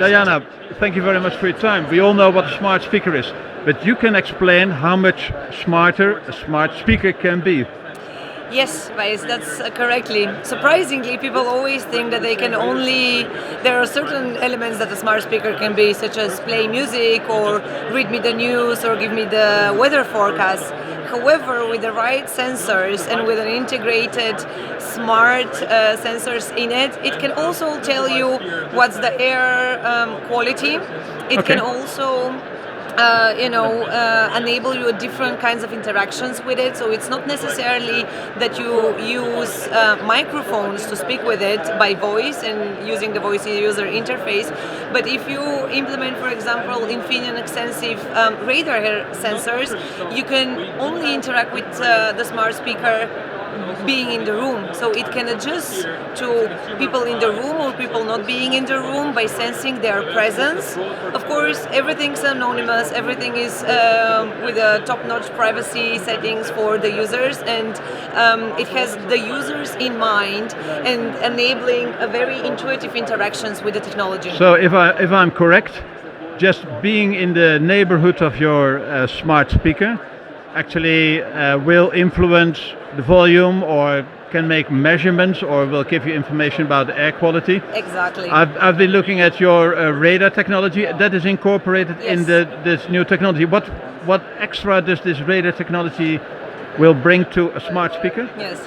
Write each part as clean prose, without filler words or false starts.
Dayana, thank you very much for your time. We all know what a smart speaker is, but you can explain how much smarter a smart speaker can be. Yes, Wisse, that's correctly. Surprisingly, people always think that there are certain elements that a smart speaker can be, such as play music or read me the news or give me the weather forecast. However, with the right sensors and with an integrated smart sensors in it, it can also tell you what's the air quality. It can also enable you different kinds of interactions with it. So it's not necessarily that you use microphones to speak with it by voice and using the voice user interface. But if you implement, for example, Infineon Xensiv Radar Sensors, you can only interact with the smart speaker being in the room. So it can adjust to people in the room or people not being in the room by sensing their presence. Of course, everything's anonymous, everything is with a top-notch privacy settings for the users, and it has the users in mind and enabling a very intuitive interactions with the technology. So if I'm correct, just being in the neighborhood of your smart speaker actually will influence the volume or can make measurements or will give you information about the air quality. Exactly. I've been looking at your radar technology that is incorporated in this new technology. What extra does this radar technology will bring to a smart speaker? Yes.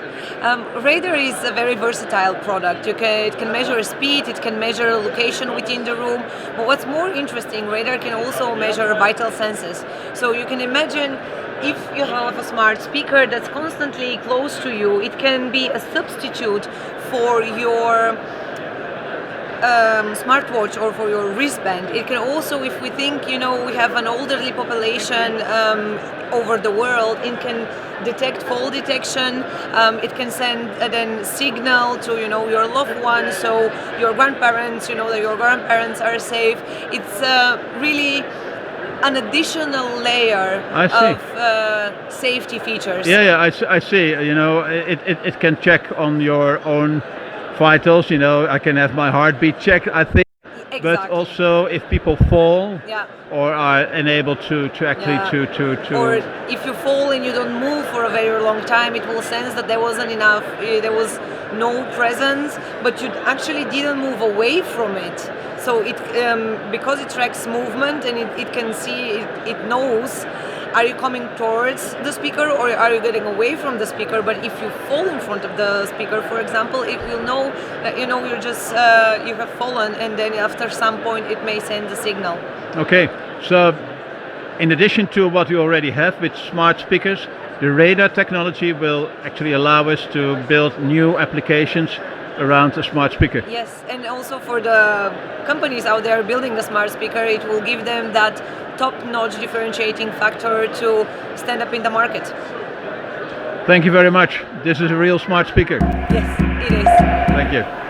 Radar is a very versatile product. It can measure speed, it can measure location within the room. But what's more interesting, radar can also measure vital senses. So you can imagine if you have a smart speaker that's constantly close to you, it can be a substitute for your smartwatch or for your wristband. It can also, if we think, we have an elderly population over the world, it can detect fall detection. It can send then signal to your loved ones, so your grandparents, that your grandparents are safe. It's really an additional layer of safety features. I see. It can check on your own vitals. I can have my heartbeat checked, I think. Exactly. But also if people fall or are unable to actually to or if you fall and you don't move for a very long time, it will sense that there wasn't enough, there was no presence, but you actually didn't move away from it. So it because it tracks movement and it can see, it knows, are you coming towards the speaker or are you getting away from the speaker? But if you fall in front of the speaker, for example, it will know that you're just you have fallen, and then after some point it may send the signal. Okay, so in addition to what you already have with smart speakers, the radar technology will actually allow us to build new applications around a smart speaker. Yes, and also for the companies out there building the smart speaker, it will give them that top-notch differentiating factor to stand up in the market. Thank you very much. This is a real smart speaker. Yes, it is. Thank you.